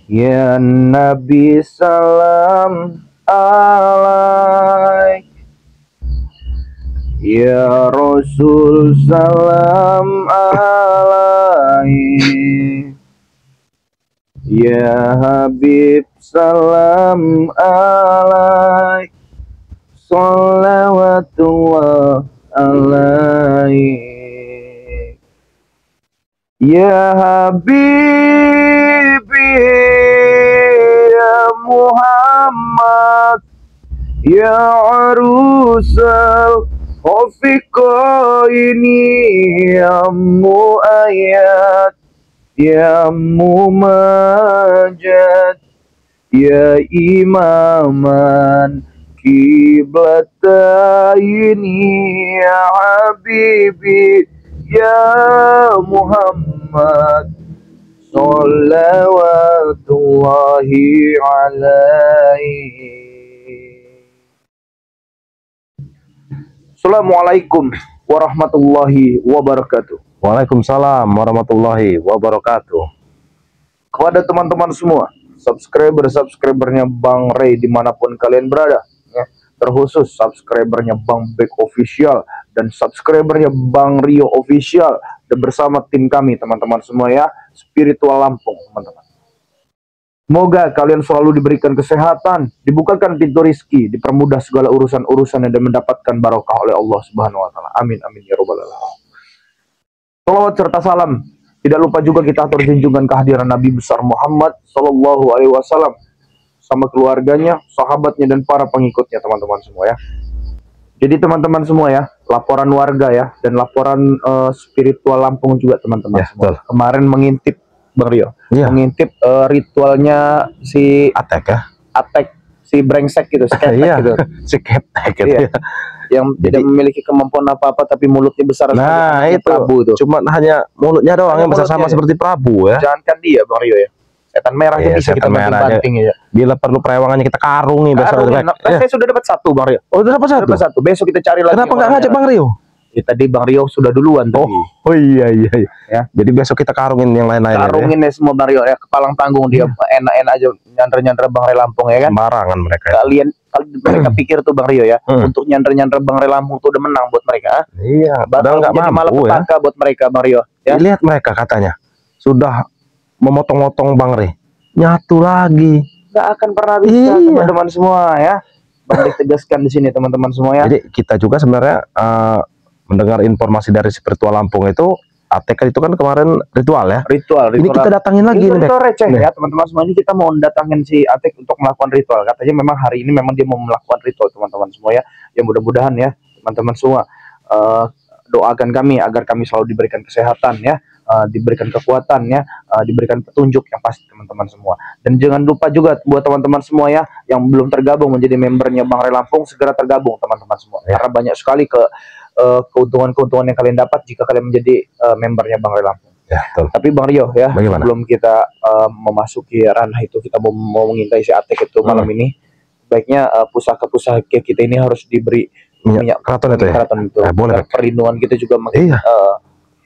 Ya Nabi salam alaik, ya Rasul salam alaik, ya Habib salam alaik, salawatullah alaik. Ya Habibi, ya Muhammad, ya Arusal Hofiqaini, ya Mu'ayyad, ya Mumajad, ya Imaman Kiblataini, ya Habibi, ya Muhammad, Salawatullahi alaihi. Assalamualaikum warahmatullahi wabarakatuh. Waalaikumsalam warahmatullahi wabarakatuh. Kepada teman-teman semua, subscribernya Bang Ray dimanapun kalian berada, ya, terkhusus subscribernya Bang Bek Official dan subscribernya Bang Rio Official, dan bersama tim kami teman-teman semua ya, Spiritual Lampung teman-teman. Semoga kalian selalu diberikan kesehatan, dibukakan pintu rizki, dipermudah segala urusan-urusannya, dan mendapatkan barokah oleh Allah Subhanahu wa Ta'ala. Amin, amin ya Rabbal alamin. Salawat serta salam tidak lupa juga kita atur junjungan kehadiran Nabi besar Muhammad Sallallahu Alaihi Wasallam sama keluarganya, sahabatnya, dan para pengikutnya teman-teman semua ya. Jadi teman-teman semua ya, laporan warga ya, dan laporan spiritual Lampung juga teman-teman Ya, semua. betul. Kemarin mengintip Bang Rio, Iya. mengintip ritualnya si Atek ya? Atek, si brengsek gitu, si ketek Iya. gitu, Si ketek gitu Iya. ya. yang Jadi- tidak memiliki kemampuan apa-apa tapi mulutnya besar Nah, seperti itu. Prabu itu. Cuma hanya mulutnya doang Hanya yang besar sama mulutnya. seperti Prabu ya. Jangankan dia Bang Rio ya, setan merah aja Iya, bisa kita setan merah aja. banting ya. Bila perlu perewangannya kita karungi besok. Karungin. Nah, saya sudah dapat satu Bang Rio. Oh, udah dapat Dapat satu. satu. Besok kita cari lagi. Kenapa nggak ngajak Bang Rio? Ya, tadi Bang Rio sudah duluan tadi. Oh iya iya. Ya. Jadi besok kita karungin yang lain-lain. Karungin ya semua Bang Rio ya, kepalang tanggung dia enak-enak aja nyandra-nyandra Bang Ray Lampung ya kan. Sembarangan mereka. Ya. Kalian mereka pikir tuh Bang Rio ya, Hmm. untuk nyandra-nyandra Bang Ray Lampung tuh udah menang buat mereka. Iya. Padahal nggak jadi malah mampu ya. petaka buat mereka Bang Rio ya. Lihat mereka katanya sudah memotong-motong Bang Ray. Nyatu lagi. Nggak akan pernah bisa Iya. teman-teman semua ya. Bang ditegaskan di sini teman-teman semua ya. Jadi kita juga sebenarnya mendengar informasi dari spiritual Lampung itu, ATK itu kan kemarin ritual ya. Ritual. Ini kita datangin lagi nih, ritual Bek. receh Nih. ya teman-teman semua. Ini kita mau datangin si Atek untuk melakukan ritual. Katanya memang hari ini memang dia mau melakukan ritual teman-teman semua ya. Ya mudah-mudahan ya teman-teman semua doakan kami agar kami selalu diberikan kesehatan ya, diberikan kekuatan ya, diberikan petunjuk yang pasti teman-teman semua. Dan jangan lupa juga buat teman-teman semua ya yang belum tergabung menjadi membernya Bang Ray Lampung, segera tergabung teman-teman semua. Ya. Karena banyak sekali keuntungan-keuntungan yang kalian dapat jika kalian menjadi membernya Bang Ray Lampung. Ya, betul. Tapi Bang Rio ya, Bagaimana? sebelum kita memasuki ranah itu, kita mau mengintai si Atek itu malam ini, baiknya pusaka-pusaka kita ini harus diberi minyak keraton itu ya. keraton itu. Boleh, Dan perlindungan kita juga makin Iya.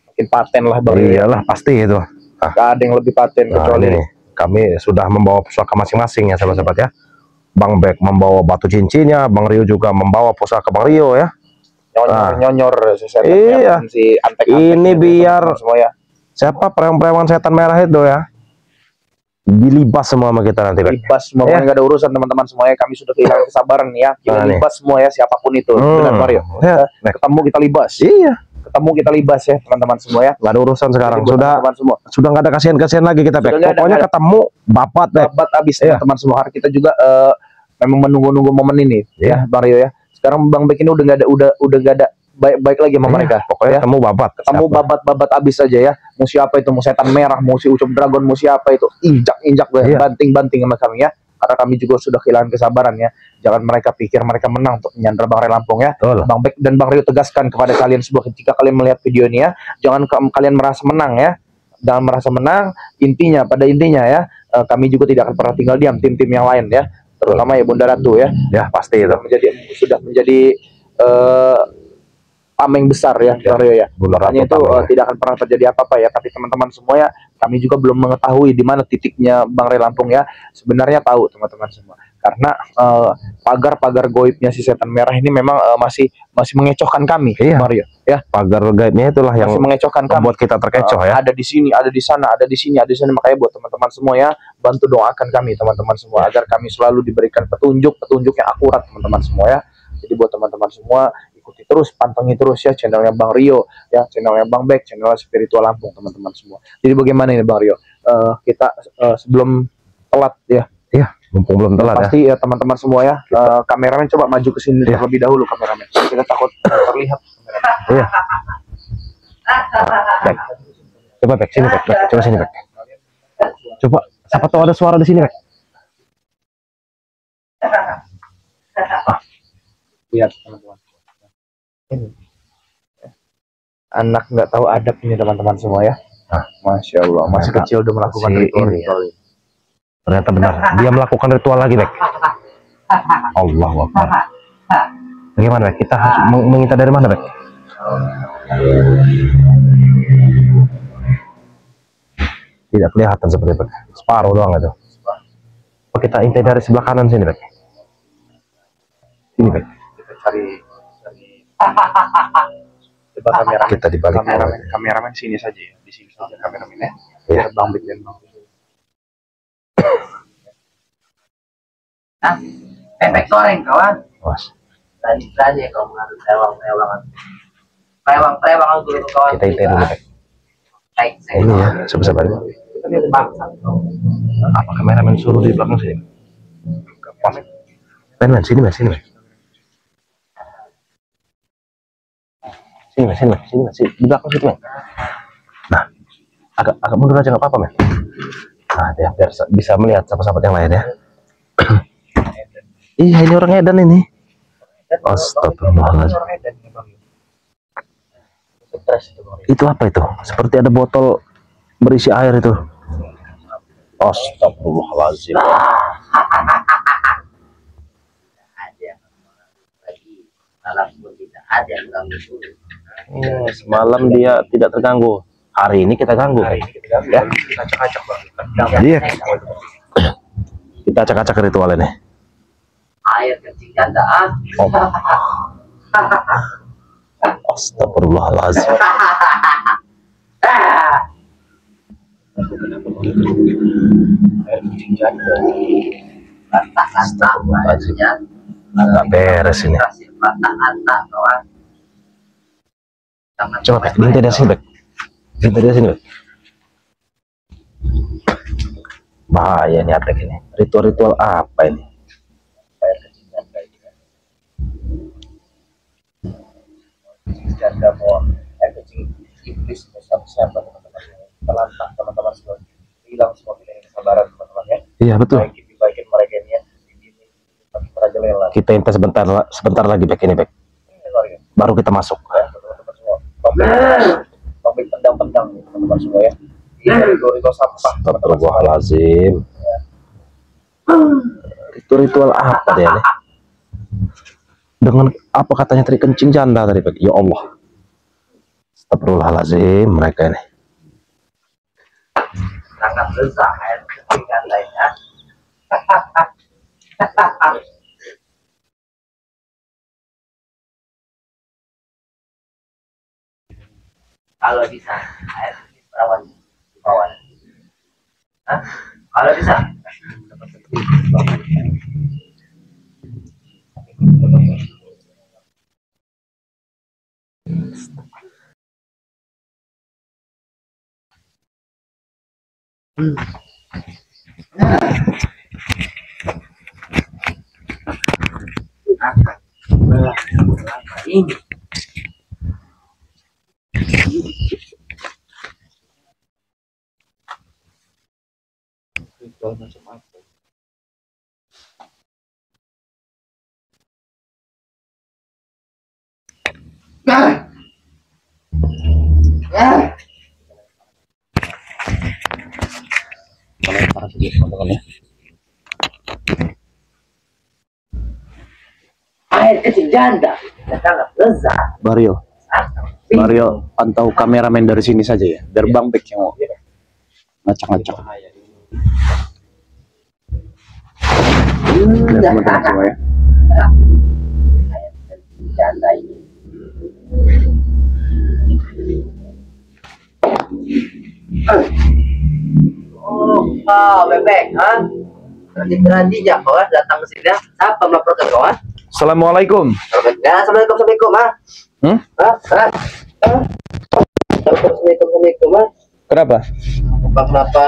makin paten lah Bang Rio. Iyalah pasti itu. Gak ada yang lebih paten Nah, kecuali ini nih, kami sudah membawa pusaka masing-masing ya sahabat-sahabat ya. Bang Bek membawa batu cincinnya, Bang Rio juga membawa pusaka Bang Rio ya. nyonyor setan Iya. si Antek Ini biar semua ya. siapa preman-preman setan merah itu ya, dilibas semua sama kita nanti, Bek. Libas semua, Ya. nggak ada urusan teman-teman semuanya. Kami sudah kehilangan kesabaran ya. Kita Nah, nih. libas semua ya, siapapun itu. Benar Bang Rio. Ya, Bek. Ketemu kita libas. Iya, Ketemu kita libas ya teman-teman semua ya. nggak ada urusan sekarang. Jadi buat Sudah teman-teman semua. sudah nggak ada kasihan-kasihan lagi kita, Bek. Sudah nggak ada, Pokoknya nggak ada. ketemu bapat, Bek. Babat abis Iya. teman-teman semua. Hari kita juga memang menunggu-nunggu momen ini ya Bang Rio ya. Sekarang Bang Bek ini udah nggak ada nggak ada baik lagi sama Iya, mereka. Pokoknya ya. ketemu babat. Ketemu Siapa? babat abis aja ya. Mau siapa itu, mau setan merah, mau si Ucup Dragon, mau siapa itu, injak Iya. banting sama kami ya. Karena kami juga sudah kehilangan kesabaran ya. Jangan mereka pikir mereka menang untuk menyandra Bang Ray Lampung ya. Betul. Bang Bek dan Bang Rio tegaskan kepada kalian semua ketika kalian melihat video ini ya, jangan kalian merasa menang ya. Jangan merasa menang. Pada intinya ya, kami juga tidak akan pernah tinggal diam, tim-tim yang lain ya, terutama ya Bunda Ratu ya. Ya, pasti itu. Sudah menjadi tameng besar ya, Bang Rio ya. Bulan Makanya Ratu itu Tameng. tidak akan pernah terjadi apa-apa ya. Tapi teman-teman semua ya, kami juga belum mengetahui di mana titiknya Bang Ray Lampung ya. Sebenarnya tahu teman-teman semua. Karena pagar-pagar goibnya si setan merah ini memang masih mengecohkan kami, Iya. Bang Rio ya. Pagar gaibnya itulah yang Masih mengecohkan kami. membuat kita terkecoh ya. Ada di sini, ada di sana, ada di sini, ada di sana. Makanya buat teman-teman semua ya, bantu doakan kami teman-teman semua agar kami selalu diberikan petunjuk yang akurat teman-teman semua ya. Jadi buat teman-teman semua, ikuti terus, pantengin terus ya channelnya Bang Rio ya, channelnya Bang Bek, channel Spiritual Lampung teman-teman semua. Jadi bagaimana ini Bang Rio? Kita sebelum telat ya. Iya, mumpung belum telat ya. Pasti ya teman-teman semua ya. Kameramen coba maju ke sini terlebih dahulu kameramen. Kita takut terlihat kameramen. Iya. Baik. Coba Bek, sini Bek. Coba sini Bek. Coba, siapa tahu ada suara di sini Bek. Lihat teman-teman. Ini. Anak nggak tahu adab ini teman-teman semua ya. Masya Allah, masih Ternyata kecil udah melakukan si ritual ini ya. Ternyata benar, dia melakukan ritual lagi Bek. Allahu Akbar. Bagaimana Bek? Kita harus meminta dari mana Bek? Tidak kelihatan seperti Bek. Separuh doang itu. Oh, kita intai dari sebelah kanan sini Bek. Ini Bek. Kita cari coba kameramen. Kita di balik Kameramen sini saja ya, di sini saja kameramen ya. Iya. Biar Bang Bek dan Bang. Pepek goreng kawan. Mas, Tadi ya kalau mengatur lewang-lewangan. Lewang-lewangan dulu kawan. kita intai dulu Bek. Baik, Ini ya, sebesar ini. kita lihat bangsat. Apa kameramen suruh di belakang sini? Mas, men, sini men, sini men. Sini men, sini men, sini men, di belakang situ men. Nah, agak mundur aja nggak apa-apa men. Nah, dia biar bisa melihat sahabat-sahabat yang lain ya. Iya, ini orang edan ini. Astagfirullahaladzim. Itu apa itu? Seperti ada botol berisi air itu. Astagfirullahaladzim. Semalam dia tidak terganggu. Hari ini kita ganggu. Ya, kita acak-acak Bang. Iya. Kita acak-acak ritual ini. Air kecil ganda ah. Astagfirullahaladzim. Astagfirullahaladzim. Nggak beres ini. Coba Bek, minta dari sini Bek. Minta dari sini Bek. Bahaya nih atek ini. Ritual-ritual apa ini? Janda mau kucing iblis siapa teman-teman terlantak teman-teman semua, hilang semua kesabaran teman-teman ya. Iya betul. Baikin mereka ini ya, ini merajalela. Kita intai sebentar lagi Bek ini Bek. Baru kita masuk. Teman-teman semua, Bang Bek pendang-pendang teman-teman semua ya. Ini ritual sampah teman-teman semua. Astagfirullahaladzim. Ritual apa dia nih? Dengan apa katanya tadi kencing janda tadi Bek? Ya Allah. Astagfirullahaladzim mereka ini. Sangat besar air kecil gandanya. Kalau bisa air kecil perawan di bawah. Hah? Kalau bisa. Ini Ritual macam apa? Para saja teman-teman ya. air kecil janda. Sangat lezat. Bario, Mario, pantau kameramen dari sini saja ya, biar Bang Bek yang ngacak-ngacak. Lihat teman-teman semua ya. Canda ini. Oh, Bebek, ha? Berani-beraninya kau datang ke sini. Siapa melaporkan kau? Assalamualaikum. Ya, assalamualaikum, ha? Assalamualaikum, ha? Kenapa? Kenapa?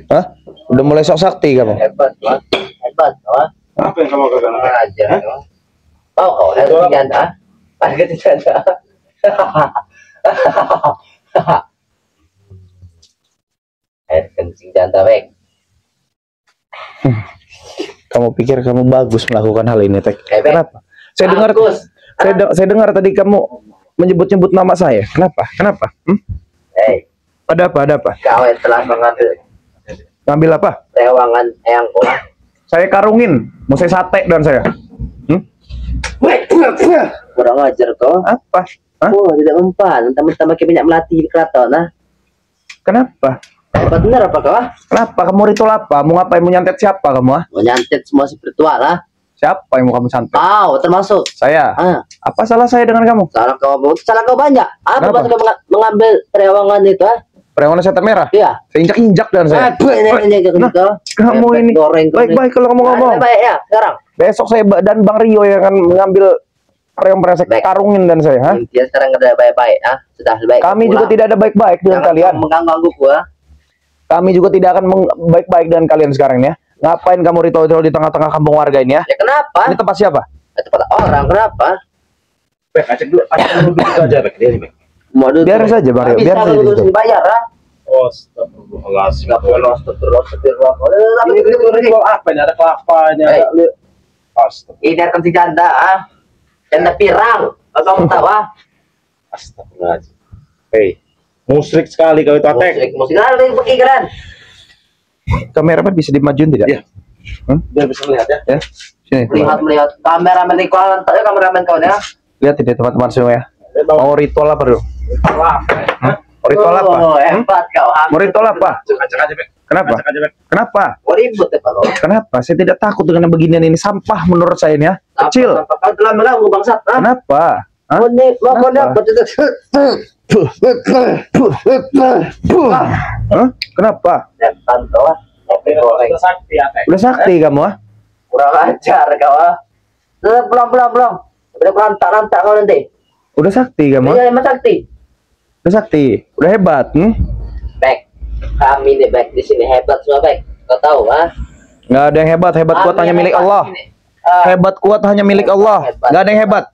Hah? Udah mulai sok sakti kamu? Hebat, ha? Hebat, ha? Apa yang kamu katakan? Ajar, ha? Oh, kau ada janda? Ada janda? Air kencing janda, Bek. Kamu pikir kamu bagus melakukan hal ini, Tek? Bek. Kenapa? Bagus. Saya dengar tadi kamu menyebut-nyebut nama saya. Kenapa? Kenapa? Hei, Ada apa? Ada apa? kau yang telah mengambil Ngambil apa? rewangan eyangku. Saya karungin. Mau saya sate dan saya. Kurang ajar kau. Apa? Hah? Oh, tidak mempan. Mentang-mentang pakai minyak melati di keraton, nah. Kenapa? Hebat benar apa kau? Kenapa? Kamu ritual apa? Mau ngapain? Mau nyantet siapa kamu? Ah? Mau nyantet semua spiritual, lah. Siapa yang mau kamu santet? Kau termasuk. Saya. Ah, Apa salah saya dengan kamu? salah kau banyak. Apa Kenapa? maksud kau mengambil rewangan itu, ah? Perewangan setan merah. Iya. Saya injak-injak dan saya. Aduh, ini Nah, kau. kamu ini Goreng kau baik-baik kalau kamu ngomong. Baik ya, sekarang. Besok saya dan Bang Rio yang akan mengambil reong saya Baik. karungin dan saya. Hah? Intinya sekarang ada baik-baik, ah. Sudah baik. Kami juga tidak ada baik-baik dengan kalian. mengganggu gua. Kami juga tidak akan baik-baik dengan kalian sekarang ya. Ngapain kamu ritual-ritual di tengah-tengah kampung warga ini ya? Ya kenapa? Ini tempat siapa? Itu pada orang, kenapa? Bek, acak dulu aja, Bek. Dia nih, Bek. Mau duduk. Biar saja, Bang Rio, Bisa biar saja kalau duduk. dibayar, ah. Astagfirullahaladzim. Enggak perlu astagfirullah. Ini kok apa ini? Ada kelapanya. Hey. Astagfirullah. Ini akan si janda, ah. Janda pirang. Kau tahu, ah. Astagfirullahaladzim. Hei, musrik sekali kau itu, Atek. Musik lagi pergi kalian. Kameramen bisa dimajuin tidak? Iya. Biar bisa melihat ya. Ya. Sini. Melihat kameramen di kau, kameramen kau ya. Lihat ini teman-teman semua ya. Mau ritual apa dulu? Mau ritual apa? Oh, hebat kau. Mau ritual apa? Acak aja, Bek. Kenapa? Acak aja, Bek. Kenapa? Oh, ribut ya kalau. Kenapa? Saya tidak takut dengan yang beginian ini. Sampah menurut saya ini ya. Kecil. Kau telah mengganggu bangsat, ah. Kenapa? Hah? Kau nih, kau Kenapa? dapat. Hah? Kenapa? Setan kau, ah. Kopi goreng. Sudah sakti, Atek. Udah sakti kamu ah? Kurang ajar kau, ah. Pulang. Udah rantak kau nanti. Udah sakti kamu? Ah? Iya, emang sakti. Udah sakti. Udah hebat. Baik, kami nih baik di sini hebat semua baik. Kau tahu, ah? Nggak ada yang hebat. Hebat kuat Kami hanya milik hebat Allah. di sini. Ah, Hebat kuat hanya milik Allah. Nggak ada yang hebat.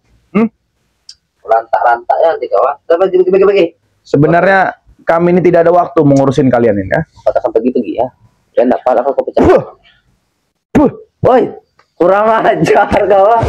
rantak-rantaknya nanti kau, ah. Bagi. Sebenarnya kami ini tidak ada waktu mengurusin kalian ini ya. Katakan pergi ya. Dan enggak pala kau pecah. Puh. Woi, kurang ajar kau, ah.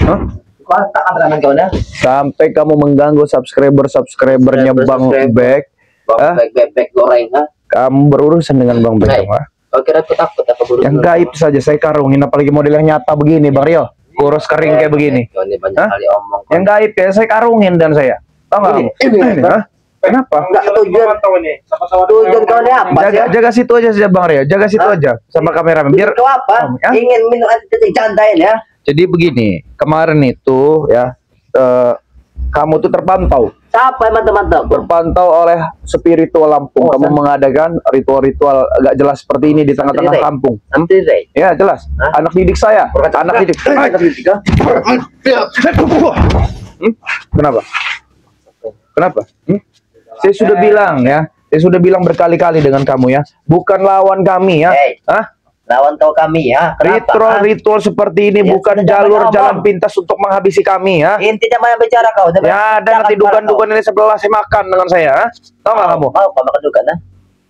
Hah? Kau rantak kameramen kau nih. Sampai kamu mengganggu subscribernya Bang Bek. Bang bebek goreng, ah. Kamu berurusan dengan Bang Bek. Baik. Bang. Kau kira aku takut apa burung? Yang gaib saja saya karungin, apalagi model yang nyata begini Bang Rio. Kurus kering kayak begini. Kau ini banyak Hah? kali omong. Yang gaib ya saya karungin dan saya. Tahu nggak kamu? Ini. Hah? Kenapa? Enggak tujuan. Tujuan kau ini apa sih? Jaga situ aja saja Bang Rio. Jaga situ Hah? aja sama kameramen. Biar Kau apa? Hah? Ingin minum titik jandain ya? jadi begini. Kemarin itu ya kamu tuh terpantau Siapa emang teman-teman? terpantau oleh spiritual Lampung. Kamu mengadakan ritual-ritual agak jelas seperti ini di tengah-tengah Santri, kampung. Nanti deh. Ya jelas. Hah? Anak didik saya. Anak didik. Kenapa? Kenapa? Saya sudah bilang ya. Saya sudah bilang berkali-kali dengan kamu ya. Bukan lawan kami ya. Hey. Hah? Lawan kau kami ya. Kenapa? Ritual seperti ini Ya, bukan sudah jalur jangan jalan ngomong. pintas untuk menghabisi kami ya. Intinya mana bicara kau? Ya ada nanti dugan-dugan ini sebelah saya makan dengan saya. Ha? Tahu nggak kamu? Mau kau makan dugan? Nah?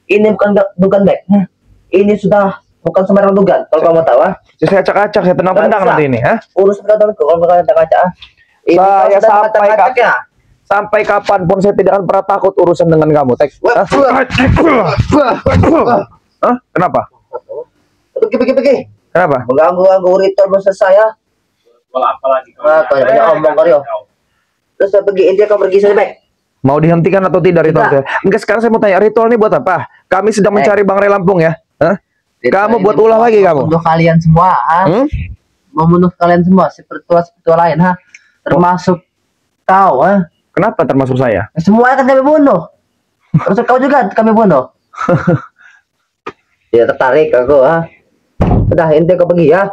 Ini bukan dugan baik. Ini sudah bukan sembarang dugan. Kalau kau mau tahu, ah. Saya acak-acak, saya tendang-tendang Nggak nanti ini. Ha? Urus kau tahu kalau kau kaca-kaca. Ini kau Saya sudah sampai ngacak-ngacak ya. Sampai kapanpun saya tidak akan pernah takut urusan dengan kamu, Tek. Hah? Hah? Kenapa? Pergi. Kenapa? Mengganggu ritual bos saya. Kalau apa lagi Banyak omong kau. Terus saya pergi, India kau pergi saja, Bek. Mau dihentikan atau tidak ritual saya? Enggak, sekarang saya mau tanya, ritual ini buat apa? Kami sedang mencari Bang Ray Lampung ya. Hah? Kamu buat ulah lagi kamu? Membunuh kalian semua, membunuh kalian semua, spiritual lain, termasuk kau, Kenapa termasuk saya? Semua akan kami bunuh. Termasuk kau juga kami bunuh. Ya tertarik aku, Udah, India kau pergi ya.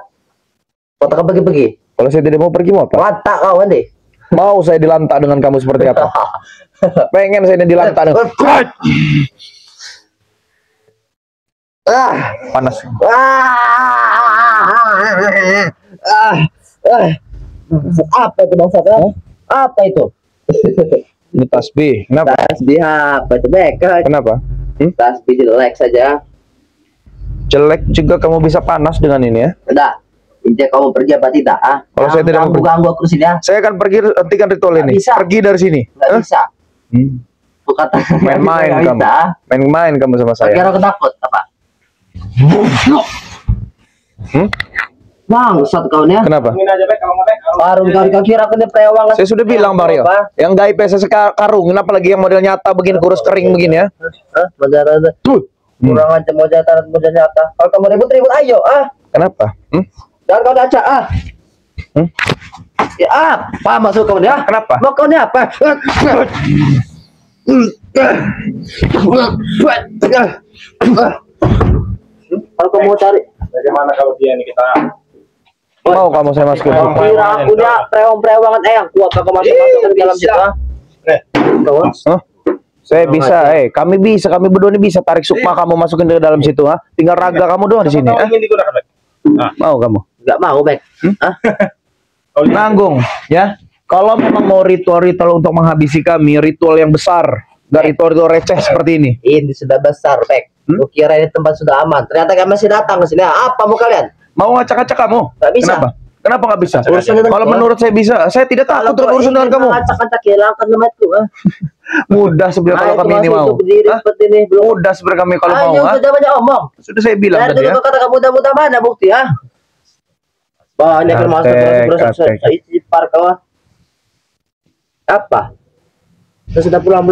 Kau tak pergi. Kalau saya tidak mau pergi mau apa? Watak kau nanti. Mau saya dilantak dengan kamu seperti apa? Pengen saya dilantak dengan... Panas. Apa itu bangsa kau? Apa itu? Ini tasbih. Kenapa? Tasbih apa itu, Bek? Kenapa? Tasbih jelek saja. Jelek juga kamu bisa panas dengan ini ya? Udah. Intinya kamu pergi apa tidak? Kalau saya tidak mau ganggu aku sini ya. Saya akan pergi, hentikan ritual ini. Bisa. Pergi dari sini. Nggak bisa. Aku kata Main-main kamu. Main-main kamu sama saya. Kira aku takut apa? Bangsat kau nih. Kenapa? aja Bek kalau mau Bek. Karung kau kira aku nih prewangan. Saya sudah bilang Bang Rio, yang gaib saya karung, kenapa lagi yang model nyata begini kurus kering begini ya? Tuh. Kurang aja mau nyata. Kalau kamu ribut ayo, Kenapa? Jangan kau acak, Ya apa maksud kau nih? Kenapa? Mau kau nih apa? Kalau kamu mau cari, Bagaimana kalau dia ini kita Mau kamu saya masukin? kira aku nih prewangan yang kuat kau masuk ke dalam situ. Kau? Hah? Saya bisa, kami berdua ini bisa tarik sukma kamu masukin ke dalam situ, Tinggal raga kamu doang di sini, ingin digunakan Bek? Mau kamu? Enggak mau, Bek. Nanggung, ya. Kalau memang mau ritual-ritual untuk menghabisi kami, ritual yang besar, nggak ritual-ritual receh seperti ini. Ini sudah besar, Bek. Lu kira ini tempat sudah aman. Ternyata kami masih datang ke sini. Apa mau kalian? Mau ngacak-ngacak kamu? Nggak bisa. Kenapa? Kenapa nggak bisa? Urusan dengan Kalau gua. menurut saya bisa. Saya tidak takut untuk urusan dengan kamu. Acak-acak hilangkan lematku. Mudah sebenarnya kalau kami ini mau. Berdiri seperti ini belum. Mudah sebenarnya kami kalau mau. Ayo, sudah banyak omong. Sudah saya bilang Dan tadi ya. kata kamu mudah-mudah mana bukti, Banyak yang masuk Katek. ipar kau. Apa? Saya sudah pulang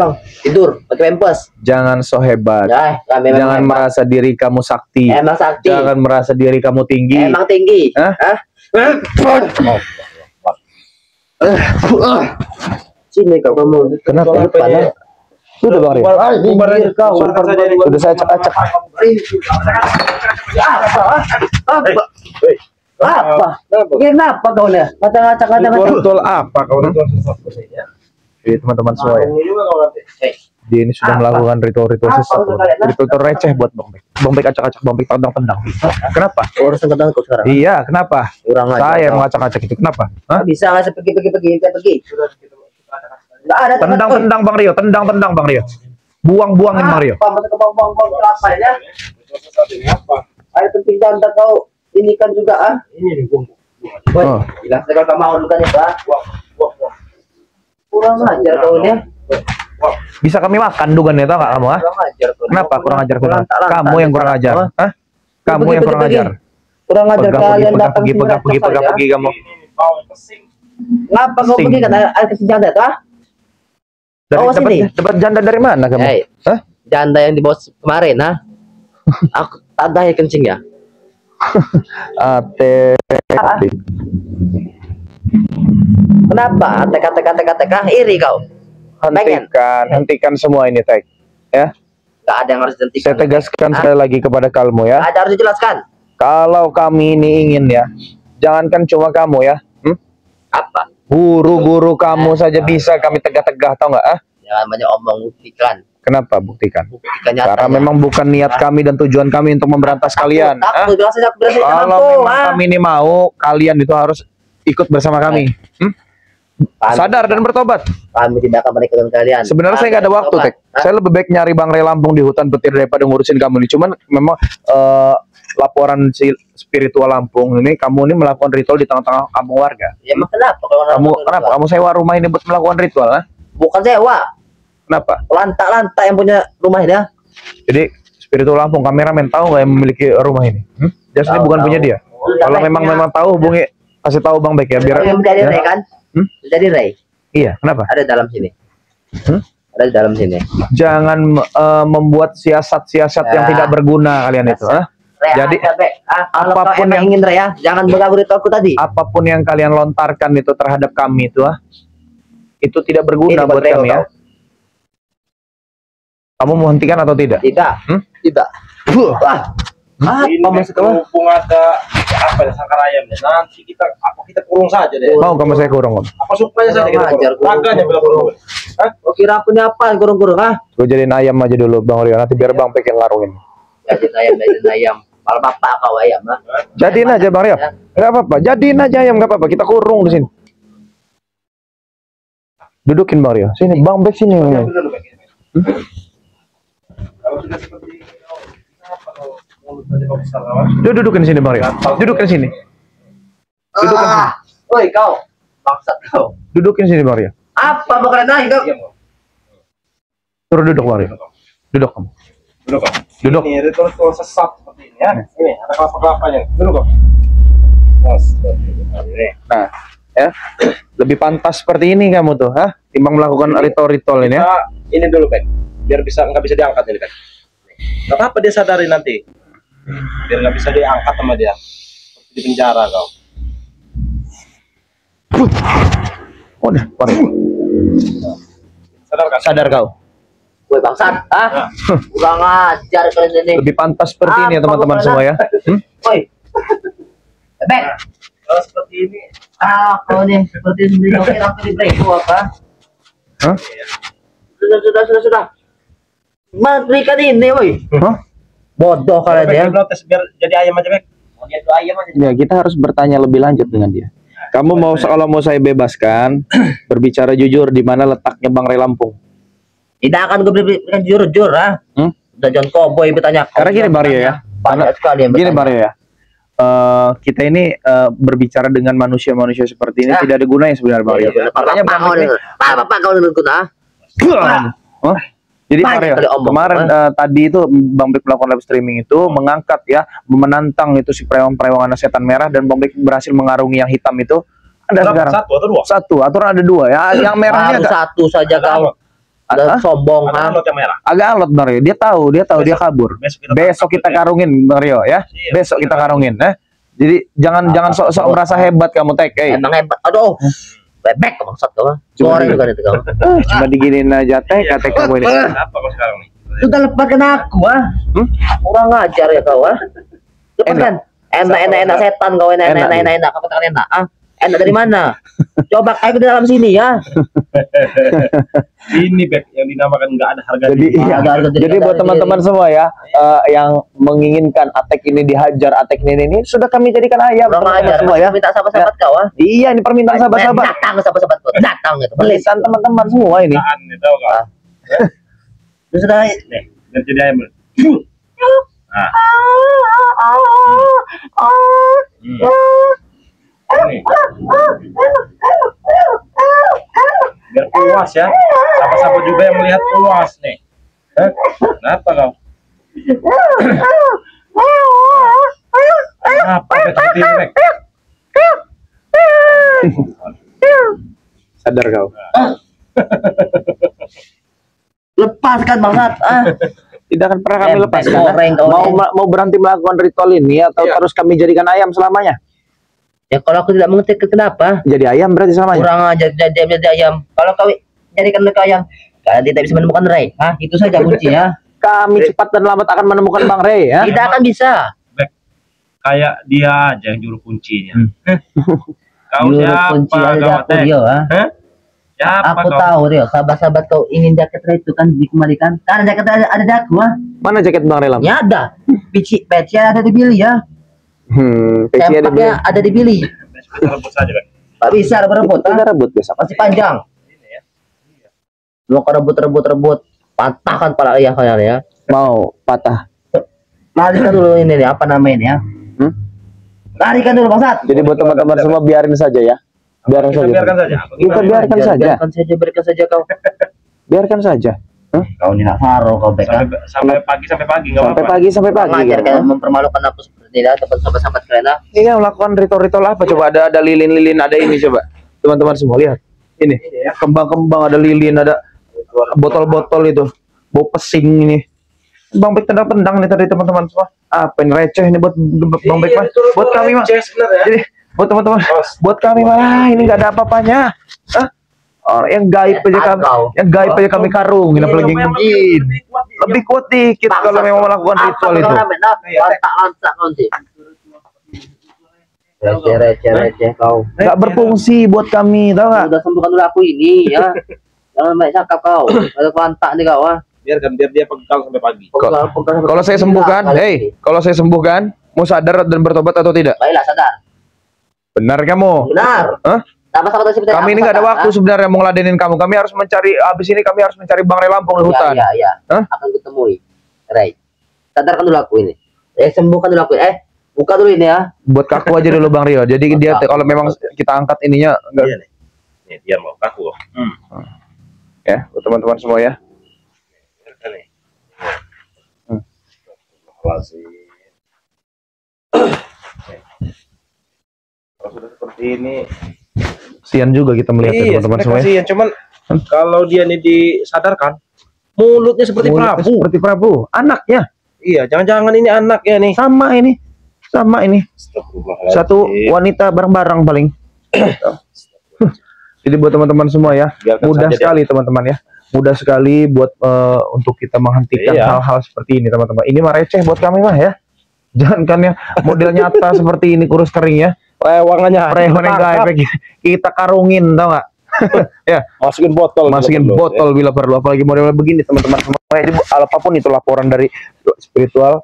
tidur pakai pempes. Jangan so hebat. Ya, kami memang Jangan hebat. merasa diri kamu sakti. Emang sakti. Jangan merasa diri kamu tinggi. Emang tinggi. Hah? Sini kau kamu. Kenapa? Depan, Sudah Bang Rio. Pinggir kau. Sudah saya acak-acak. Apa? Kenapa kau nih? Ngacak-ngacak. Ritual apa kau? Jadi teman-teman semua ya. Dia ini sudah melakukan ritual-ritual sesat. Ritual receh buat Bang Bek. Bang Bek acak-acak, Bang Bek tendang-tendang. Kenapa? Urusan tentang kau sekarang. Iya, kenapa? Kurang ajar. Saya yang ngacak-ngacak itu. Kenapa? Hah? Bisa nggak saya pergi. Nggak ada Tendang-tendang Bang Rio, tendang-tendang Bang Rio. Buang-buangin Bang Rio. Apa? Masa kau buang kelapa ya? Ayo penting janda kau ini kan juga Ini nih gua. Woi, Oh. jelas kalau kau mau bukan itu Kurang ajar kau ini. Bisa kami makan dugannya, tau nggak kamu? Kurang ajar kau. Kenapa kurang ajar? Lantak-lantak Kamu yang kurang ajar. Hah? Kamu yang kurang ajar. Kurang ajar kalian datang Pergi kamu. Ngapa kau Sing. pergi kan air kasih janda tuh? Dapat janda dari mana kamu? Hei, Hah? janda yang dibawa kemarin, Aku tanda ya kencing ya. Ate. Kenapa? TK iri kau. Pengen. Hentikan semua ini, Tek. Ya. Gak ada yang harus dihentikan. Saya tegaskan sekali lagi kepada kamu ya. Gak ada harus dijelaskan. Kalau kami ini ingin ya, jangankan cuma kamu ya. Apa? Guru-guru kamu saja bisa kami tegah-tegah, tau nggak? Jangan banyak omong, buktikan. Kenapa buktikan? Buktikan nyata. Karena memang bukan niat kami dan tujuan kami untuk memberantas kalian. Takut, aku berhasil Kalau memang kami ini mau, kalian itu harus ikut bersama kami. Sadar dan bertobat. Kami tidak akan menikahkan kalian. Sebenarnya saya nggak ada waktu, Tek. Saya lebih baik nyari Bang Ray Lampung di hutan petir daripada ngurusin kamu nih. Cuman memang laporan si spiritual Lampung ini, kamu ini melakukan ritual di tengah-tengah kampung warga. Ya emang kenapa? Kamu sewa rumah ini buat melakukan ritual? Bukan sewa. Kenapa? Lantak-lantak yang punya rumah ini ya. Jadi Spiritual Lampung, kameramen tahu nggak yang memiliki rumah ini? Jas ini Tahu, bukan tahu. punya dia. Kalau memang tahu hubungi, kasih tahu Bang Bek ya biar. Yang dari ya. Ray kan? Dari Ray. Iya, kenapa? Ada dalam sini. Hmm? Ada di dalam sini. Jangan membuat siasat-siasat yang Ya. tidak berguna kalian itu. Ray, Jadi, kalau kau apapun emang yang- ingin Ray ya, jangan mengganggu ritualku tadi. Apapun yang kalian lontarkan itu terhadap kami itu tidak berguna Ini buat buat kami Ray, ya. Kamu mau hentikan atau tidak? Tidak. Tidak. Wah. Ini Apa maksud kamu? berhubung ada apa ya sangkar ayamnya. Nanti kita kurung saja deh. Mau kamu saya kurung? Apa supaya saja kita Kurang ajar, kurung? Raganya bila kurung. Hah? Kau kira aku ini apa? Kurung-kurung ah? Gue jadiin ayam aja dulu Bang Rio, nanti biar Bang Pek yang ngarungin. Jadiin ayam. Kalau bapak kau ayam ah. Jadiin aja Bang Rio. Enggak apa-apa, jadiin aja ayam enggak apa-apa. Kita kurung di sini. Dudukin Bang Rio. Sini Bang Bek sini. Bener, Bek. Kalau sudah seperti ini, apa kalau mulut tadi kau besar kawan? Dudukin sini Bang Rio. Dudukin sini. Dudukin sini. Woi kau. Bangsat kau. Dudukin sini Bang Rio. Apa mau kalian naik kau? Diam kau. Suruh duduk Bang Rio. Duduk kamu. Duduk kau. Duduk. Ini ritual sesat seperti ini ya. Ini ada kelapa-kelapanya. Duduk kau. Nah, ya. Lebih pantas seperti ini kamu tuh, timbang melakukan ritual-ritual ini ya. Kita ini dulu, Bek. Biar nggak bisa diangkat ini, Bek. Nggak apa-apa dia sadari nanti. Biar nggak bisa diangkat sama dia. Seperti di penjara kau. Udah, Bang Rio. Sadar kan? Sadar kau. Woi bangsat, ah. Kurang ajar kalian ini. Lebih pantas seperti ini ya teman-teman semua ya. Woi. Bek. Kalau seperti ini, Kau nih seperti sendiri kau kira aku di break apa? Hah? Sudah. Berikan ini, woi. Hah? Bodoh kalian ya. Bek, tes biar jadi ayam aja, Bek. Mau dia tuh ayam aja. Ya, kita harus bertanya lebih lanjut dengan dia. Kamu mau kalau mau saya bebaskan, berbicara jujur di mana letaknya Bang Ray Lampung? Tidak akan gue berikan jujur ah. Udah John Cowboy bertanya. Karena gini Bang Rio ya. Banyak sekali yang Gini bertanya. Bang Rio ya. Kita ini berbicara dengan manusia-manusia seperti ini Ya. tidak ada gunanya sebenarnya Bang Rio. Makanya Bang Rio. Bapak kau dengar guna. Oh, jadi Bang Banyak Rio, kali omong. kemarin tadi itu Bang Bek melakukan live streaming itu mengangkat ya, menantang itu si preman-preman setan merah dan Bang Bek berhasil mengarungi yang hitam itu. Ada Berapa? sekarang Satu atau dua? satu, aturan ada dua ya. Yang merahnya Baru agak, satu saja kau. Udah sombong Ada ah. lot yang merah. agak alot Bang Rio. Dia tahu dia kabur. Besok kita karungin Bang Rio ya. Iya, Besok kita benar. karungin ya. Jadi jangan sok-sok merasa hebat kamu Tek. Emang hebat. Aduh. Bebek bangsat kau. Cuma Goreng di- juga itu kau. Cuma diginin aja Tek, kata kamu ini. Apa kau sekarang nih? Sudah lepaskan aku ah. Kurang ajar ya kau ah. Lepaskan. Enak setan kau enak. Kau katakan enak ah. Enak dari mana? Coba kayak di dalam sini ya. Ini, Bek, yang dinamakan nggak ada harga Jadi diri. iya. Ada harga diri, Jadi ada buat harga teman-teman diri. semua ya yang menginginkan Atek ini dihajar, Atek ini sudah kami jadikan ayam Kurang teman-teman ajar. semua ya. Minta sahabat-sahabat kau ah. Iya, ini permintaan sahabat-sahabat. Datang sahabat-sahabat kau. Datang gitu. Beli. Permintaan teman-teman semua ini. Apaan nih, tahu kau? Sudah. Nih, biar jadi ayam. Nah, ini. Biar puas ya. Sahabat-sahabat juga yang melihat puas nih. Kenapa kau? Kenapa Bek seperti ini, Bek? Sadar kau. Lepaskan banget ah. Tidak akan pernah kami Bebek lepaskan. goreng kau Mau nih. mau berhenti melakukan ritual ini atau Iya. terus kami jadikan ayam selamanya? Ya kalau aku tidak mengerti kenapa? Jadi ayam berarti selamanya. Kurang ajar jadi ayam. Kalau kau jadikan mereka ayam, kalian tidak bisa menemukan Ray. Hah? Itu saja kunci ya. Kami cepat dan lambat akan menemukan Bang Ray ya. Tidak akan bisa. Bek, kayak dia aja yang juru kuncinya. Kau Juru siapa? kunci ada Kau aku Tek? Rio ah. Hah? Siapa Aku kau? tahu Rio, sahabat-sahabat kau ingin jaket Ray itu kan dikembalikan. Karena jaket ada di aku ah. Mana jaket Bang Ray Lampung? Ya ada. Peci ada di Billy ya. Peci ada Sempaknya ada di Billy. Kita rebut saja, Bek. Tak bisa berebut Kita ah. rebut besok. Masih panjang. Ini ya. Lu kau rebut. Patahkan pala ayah kalian ya. Mau patah. Larikan dulu ini nih, apa namanya ini ya? Hmm? Larikan dulu bangsat. Jadi buat teman-teman semua biarin saja ya. Biarkan Kita saja. biarkan saja. Kita biarkan saja. Biarkan saja kau. Biarkan saja. Hah? Kau ini nak faro kau baik kan? Sampai pagi nggak Sampai apa-apa. pagi sampai Kurang pagi. ajar Kan? kalian mempermalukan aku seperti ini tempat sahabat-sahabat kalian lah. Ini kan melakukan ritual-ritual apa? Coba ada lilin-lilin, ada ini coba. Teman-teman semua lihat. Ini kembang-kembang, ada lilin, ada botol-botol itu. Bau pesing ini. Bang Bek tendang-tendang nih tadi teman-teman semua. Apa ini receh ini buat Bang Bek mah. Buat kami mah. Jadi buat teman-teman, buat kami mah ini nggak ada apa-apanya. Hah? Orang yang gaib aja kami, yang gaib aja kami karungin, apalagi yang begini. Lebih kuat dikit kalau memang melakukan ritual itu. Lantak nanti. Receh kau. Nggak berfungsi buat kami, tahu nggak? Udah sembuhkan dulu aku ini ya. Jangan main cakap kau. Ada lantak nih kau ah. Biarkan biar dia pegang sampai pagi. Kalau saya sembuhkan, kalau saya sembuhkan, mau sadar dan bertobat atau tidak? Baiklah sadar. Benar kamu? Benar. Hah? Sama-sama tadi Kami ini nggak ada waktu sebenarnya mau ngeladenin kamu. Kami harus mencari, abis ini kami harus mencari Bang Ray Lampung di hutan. Iya. Hah? Akan kutemui. Ray. Sadarkan dulu aku ini. Sembuhkan dulu aku. Buka dulu ini ya. Buat kaku aja dulu Bang Rio. Jadi dia kalau memang kita angkat ininya enggak. Iya nih. Nih dia mau kaku. Ya, buat teman-teman semua ya. Biarkan nih. Kalau sudah seperti ini, Kasian juga kita melihat ya, teman-teman semua ya. kasihan. Cuman kalau dia nih disadarkan, mulutnya seperti Mulutnya Prabu. Seperti Prabu. Anaknya Iya, jangan-jangan ini anaknya nih. sama ini. Sama ini. Astagfirullahaladzim. Satu wanita bareng-bareng paling. Jadi buat teman-teman semua ya, Biarkan mudah saja dia. sekali teman-teman ya. Mudah sekali buat untuk kita menghentikan Iya. hal-hal seperti ini teman-teman. Ini mah receh buat kami mah ya. Jangan kan yang model nyata seperti ini kurus kering ya. Rewangannya. Rehon yang gaib kita karungin tau nggak? Ya, Masukin botol. masukin kalau perlu, botol bila perlu. Apalagi model begini teman-teman semua. Jadi apapun itu laporan dari spiritual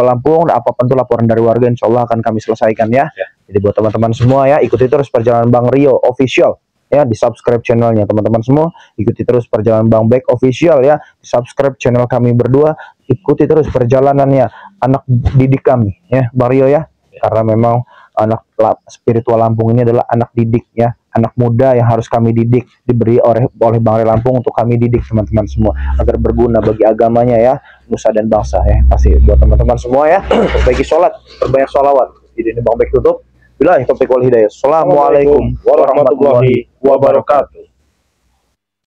Lampung, apapun itu laporan dari warga, insya Allah akan kami selesaikan ya. Jadi buat teman-teman semua ya, ikuti terus perjalanan Bang Rio Official ya, di subscribe channelnya teman-teman semua. Ikuti terus perjalanan Bang Bek Official ya, di subscribe channel kami berdua. Ikuti terus perjalanannya anak didik kami ya, Bang Rio ya. Karena memang anak spiritual Lampung ini adalah anak didik ya, anak muda yang harus kami didik, diberi oleh Bang Ray Lampung untuk kami didik teman-teman semua agar berguna bagi agamanya ya, nusa dan bangsa ya. Pasti buat teman-teman semua ya, perbaiki sholat, perbanyak sholawat. Jadi ini Bang Bek tutup. Billahi taufiq wal hidayah. Assalamualaikum warahmatullahi wabarakatuh.